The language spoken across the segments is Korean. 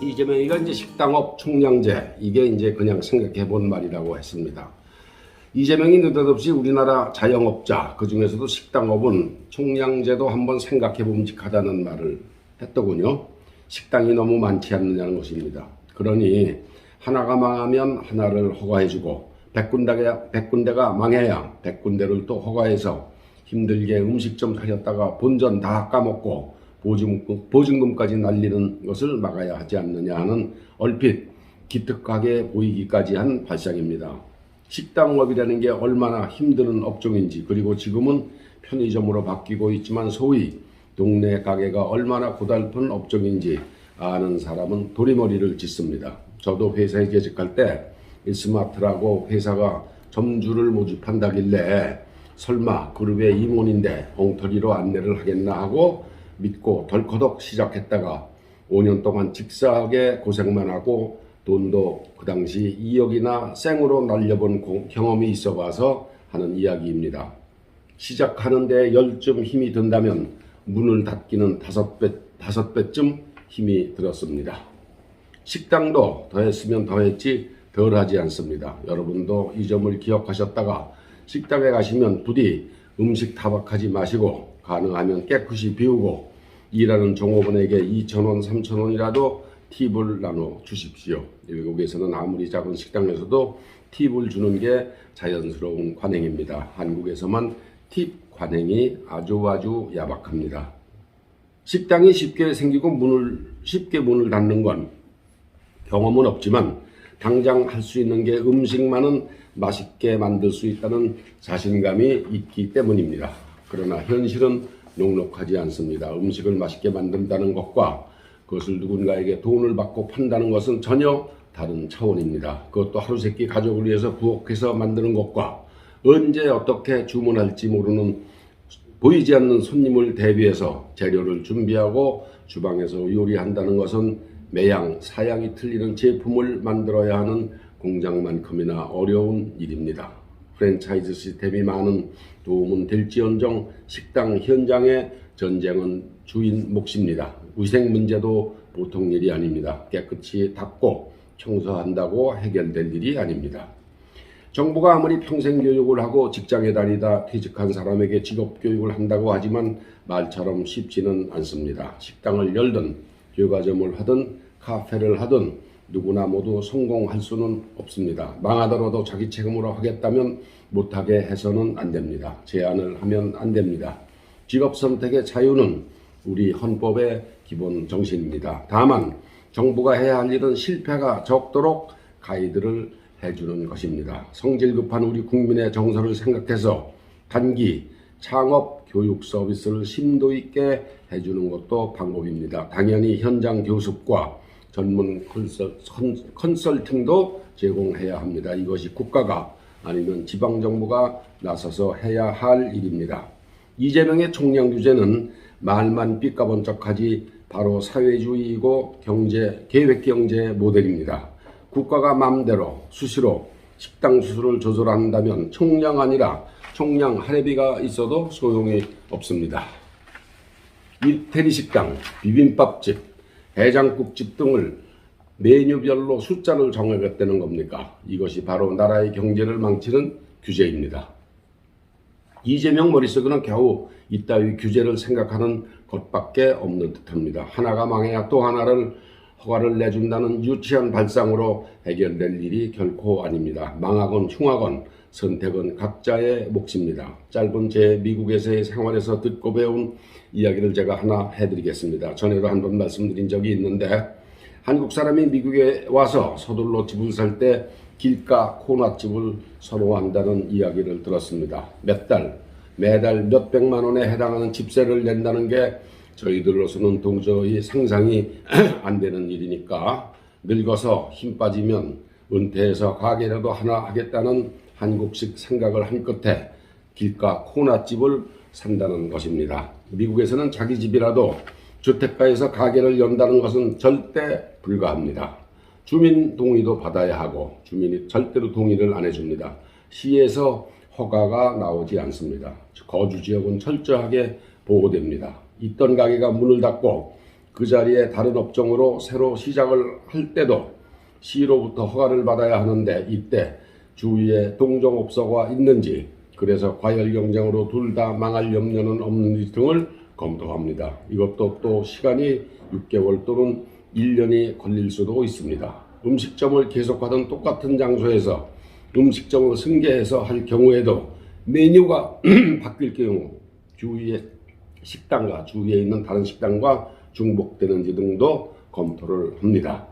이재명이가 이제 식당업 총량제, 이게 이제 그냥 생각해 본 말이라고 했습니다. 이재명이 느닷없이 우리나라 자영업자, 그 중에서도 식당업은 총량제도 한번 생각해 봄직하다는 말을 했더군요. 식당이 너무 많지 않느냐는 것입니다. 그러니 하나가 망하면 하나를 허가해주고 100군데가 망해야 100군데를 또 허가해서 힘들게 음식점 차렸다가 본전 다 까먹고 보증금까지 날리는 것을 막아야 하지 않느냐 하는 얼핏 기특하게 보이기까지 한 발상입니다. 식당업이라는 게 얼마나 힘든 업종인지, 그리고 지금은 편의점으로 바뀌고 있지만 소위 동네 가게가 얼마나 고달픈 업종인지 아는 사람은 도리머리를 짓습니다. 저도 회사에 재직할 때 일스마트라고 회사가 점주를 모집한다길래 설마 그룹의 임원인데 엉터리로 안내를 하겠나 하고 믿고 덜커덕 시작했다가 5년 동안 직사하게 고생만 하고 돈도 그 당시 2억이나 생으로 날려본 경험이 있어 봐서 하는 이야기입니다. 시작하는데 10쯤 힘이 든다면 문을 닫기는 5배쯤 힘이 들었습니다. 식당도 더했으면 더했지 덜하지 않습니다. 여러분도 이 점을 기억하셨다가 식당에 가시면 부디 음식 타박하지 마시고 가능하면 깨끗이 비우고 일하는 종업원에게 2,000원, 3,000원이라도 팁을 나눠 주십시오. 외국에서는 아무리 작은 식당에서도 팁을 주는 게 자연스러운 관행입니다. 한국에서만 팁 관행이 아주 야박합니다. 식당이 쉽게 생기고 쉽게 문을 닫는 건 경험은 없지만 당장 할 수 있는 게 음식만은 맛있게 만들 수 있다는 자신감이 있기 때문입니다. 그러나 현실은 녹록하지 않습니다. 음식을 맛있게 만든다는 것과 그것을 누군가에게 돈을 받고 판다는 것은 전혀 다른 차원입니다. 그것도 하루 세끼 가족을 위해서 부엌에서 만드는 것과 언제 어떻게 주문할지 모르는 보이지 않는 손님을 대비해서 재료를 준비하고 주방에서 요리한다는 것은 매양, 사양이 틀리는 제품을 만들어야 하는 공장만큼이나 어려운 일입니다. 프랜차이즈 시스템이 많은 도움은 될지언정 식당 현장의 전쟁은 주인 몫입니다. 위생 문제도 보통 일이 아닙니다. 깨끗이 닦고 청소한다고 해결될 일이 아닙니다. 정부가 아무리 평생 교육을 하고 직장에 다니다 퇴직한 사람에게 직업 교육을 한다고 하지만 말처럼 쉽지는 않습니다. 식당을 열든 교과점을 하든 카페를 하든 누구나 모두 성공할 수는 없습니다. 망하더라도 자기 책임으로 하겠다면 못하게 해서는 안 됩니다. 제한을 하면 안 됩니다. 직업 선택의 자유는 우리 헌법의 기본 정신입니다. 다만 정부가 해야 할 일은 실패가 적도록 가이드를 해주는 것입니다. 성질 급한 우리 국민의 정서를 생각해서 단기 창업 교육 서비스를 심도 있게 해주는 것도 방법입니다. 당연히 현장 교습과 전문 컨설팅도 제공해야 합니다. 이것이 국가가 아니면 지방정부가 나서서 해야 할 일입니다. 이재명의 총량 규제는 말만 삐까번쩍하지 바로 사회주의이고 계획경제 모델입니다. 국가가 마음대로 수시로 식당 수수를 조절한다면 총량 아니라 총량 할애비가 있어도 소용이 없습니다. 이태리 식당, 비빔밥집, 해장국집 등을 메뉴별로 숫자를 정하겠다는 겁니까? 이것이 바로 나라의 경제를 망치는 규제입니다. 이재명 머릿속에는 겨우 이따위 규제를 생각하는 것밖에 없는 듯합니다. 하나가 망해야 또 하나를 허가를 내준다는 유치한 발상으로 해결될 일이 결코 아닙니다. 망하건 흉하건 선택은 각자의 몫입니다. 짧은 제 미국에서의 생활에서 듣고 배운 이야기를 제가 하나 해드리겠습니다. 전에도 한번 말씀드린 적이 있는데 한국 사람이 미국에 와서 서둘러 집을 살 때 길가 코너집을 선호한다는 이야기를 들었습니다. 매달 몇백만 원에 해당하는 집세를 낸다는 게 저희들로서는 도저히 상상이 안 되는 일이니까 늙어서 힘 빠지면 은퇴해서 가게라도 하나 하겠다는 한국식 생각을 한 끝에 길가 코너집을 산다는 것입니다. 미국에서는 자기 집이라도 주택가에서 가게를 연다는 것은 절대 불가합니다. 주민 동의도 받아야 하고 주민이 절대로 동의를 안 해줍니다. 시에서 허가가 나오지 않습니다. 거주지역은 철저하게 보호됩니다. 있던 가게가 문을 닫고 그 자리에 다른 업종으로 새로 시작을 할 때도 시로부터 허가를 받아야 하는데 이때 주위에 동종업소가 있는지, 그래서 과열 경쟁으로 둘 다 망할 염려는 없는지 등을 검토합니다. 이것도 또 시간이 6개월 또는 1년이 걸릴 수도 있습니다. 음식점을 계속하던 똑같은 장소에서 음식점을 승계해서 할 경우에도 메뉴가 바뀔 경우 주위의 식당과 주위에 있는 다른 식당과 중복되는지 등도 검토를 합니다.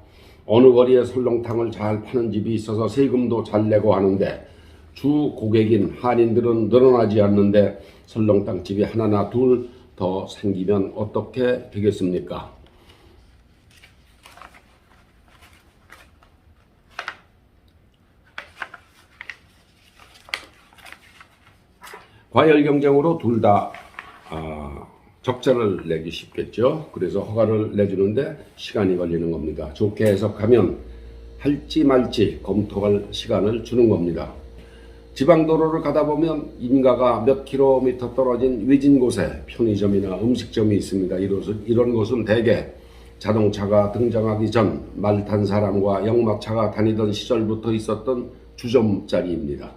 어느 거리에 설렁탕을 잘 파는 집이 있어서 세금도 잘 내고 하는데 주 고객인 한인들은 늘어나지 않는데 설렁탕 집이 하나나 둘 더 생기면 어떻게 되겠습니까? 과열 경쟁으로 둘 다 적자를 내기 쉽겠죠. 그래서 허가를 내주는데 시간이 걸리는 겁니다. 좋게 해석하면 할지 말지 검토할 시간을 주는 겁니다. 지방도로를 가다 보면 인가가 몇 킬로미터 떨어진 외진 곳에 편의점이나 음식점이 있습니다. 이런 곳은 대개 자동차가 등장하기 전 말 탄 사람과 역마차가 다니던 시절부터 있었던 주점자리입니다.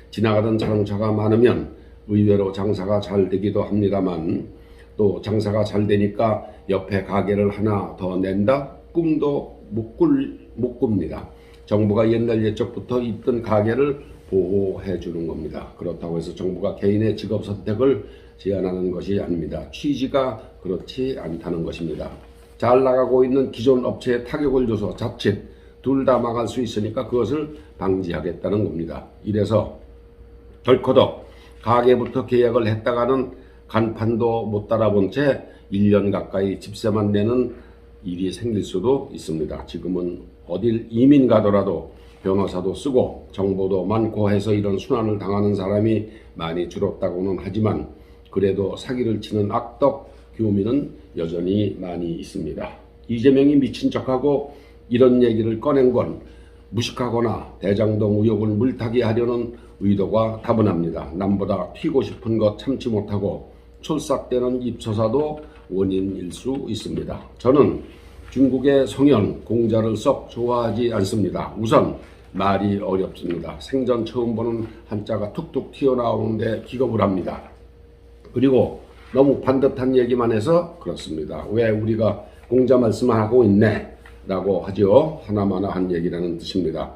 지나가던 자동차가 많으면 의외로 장사가 잘 되기도 합니다만 또 장사가 잘 되니까 옆에 가게를 하나 더 낸다? 꿈도 못 꿉니다. 정부가 옛날 옛적부터 있던 가게를 보호해 주는 겁니다. 그렇다고 해서 정부가 개인의 직업 선택을 제한하는 것이 아닙니다. 취지가 그렇지 않다는 것입니다. 잘 나가고 있는 기존 업체에 타격을 줘서 자칫 둘 다 망할 수 있으니까 그것을 방지하겠다는 겁니다. 이래서 덜커덕 가게부터 계약을 했다가는 간판도 못 달아본 채 1년 가까이 집세만 내는 일이 생길 수도 있습니다. 지금은 어딜 이민 가더라도 변호사도 쓰고 정보도 많고 해서 이런 순환을 당하는 사람이 많이 줄었다고는 하지만 그래도 사기를 치는 악덕 교민은 여전히 많이 있습니다. 이재명이 미친 척하고 이런 얘기를 꺼낸 건 무식하거나 대장동 의혹을 물타기 하려는 의도가 다분합니다. 남보다 튀고 싶은 것 참지 못하고 촐싹대는 입서사도 원인일 수 있습니다. 저는 중국의 성현 공자를 썩 좋아하지 않습니다. 우선 말이 어렵습니다. 생전 처음 보는 한자가 툭툭 튀어나오는데 기겁을 합니다. 그리고 너무 반듯한 얘기만 해서 그렇습니다. 왜 우리가 공자 말씀만 하고 있네 라고 하죠. 하나마나 한 얘기라는 뜻입니다.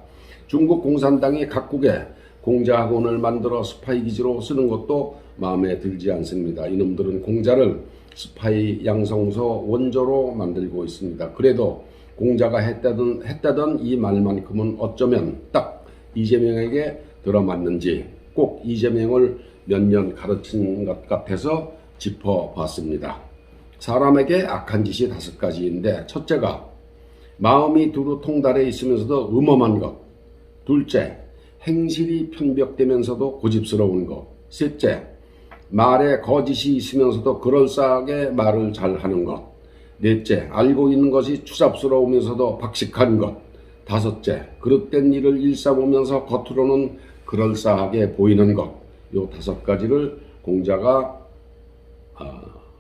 중국 공산당이 각국에 공자학원을 만들어 스파이 기지로 쓰는 것도 마음에 들지 않습니다. 이놈들은 공자를 스파이 양성소 원조로 만들고 있습니다. 그래도 공자가 했다던 이 말만큼은 어쩌면 딱 이재명에게 들어맞는지 꼭 이재명을 몇 년 가르친 것 같아서 짚어봤습니다. 사람에게 악한 짓이 5가지인데 첫째가 마음이 두루 통달해 있으면서도 음험한 것, 둘째 행실이 편벽되면서도 고집스러운 것, 셋째 말에 거짓이 있으면서도 그럴싸하게 말을 잘하는 것, 넷째 알고 있는 것이 추잡스러우면서도 박식한 것, 다섯째 그릇된 일을 일삼으면서 겉으로는 그럴싸하게 보이는 것. 요 5가지를 공자가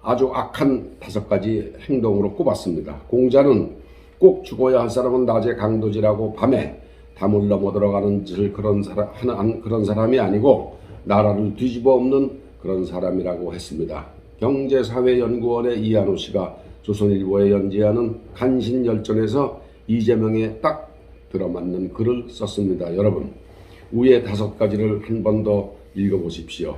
아주 악한 5가지 행동으로 꼽았습니다. 공자는 꼭 죽어야 할 사람은 낮에 강도질하고 밤에 담을 넘어 들어가는 짓을 하는 그런 사람이 아니고 나라를 뒤집어 엎는 그런 사람이라고 했습니다. 경제사회연구원의 이한호 씨가 조선일보에 연재하는 간신열전에서 이재명에 딱 들어맞는 글을 썼습니다. 여러분, 위에 5가지를 한 번 더 읽어보십시오.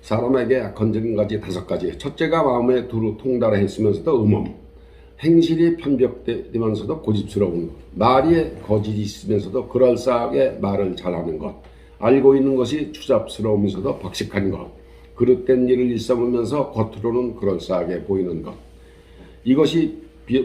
사람에게 건진 가지 5가지. 첫째가 마음에 두루 통달해 있으면서도 음험, 행실이 편벽되면서도 고집스러운 것, 말에 거짓이 있으면서도 그럴싸하게 말을 잘하는 것, 알고 있는 것이 추잡스러우면서도 박식한 것, 그릇된 일을 일삼으면서 겉으로는 그럴싸하게 보이는 것. 이것이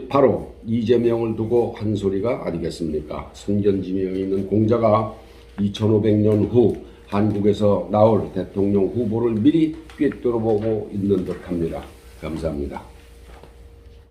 바로 이재명을 두고 한 소리가 아니겠습니까? 선견지명이 있는 공자가 2500년 후 한국에서 나올 대통령 후보를 미리 꿰뚫어보고 있는 듯합니다. 감사합니다.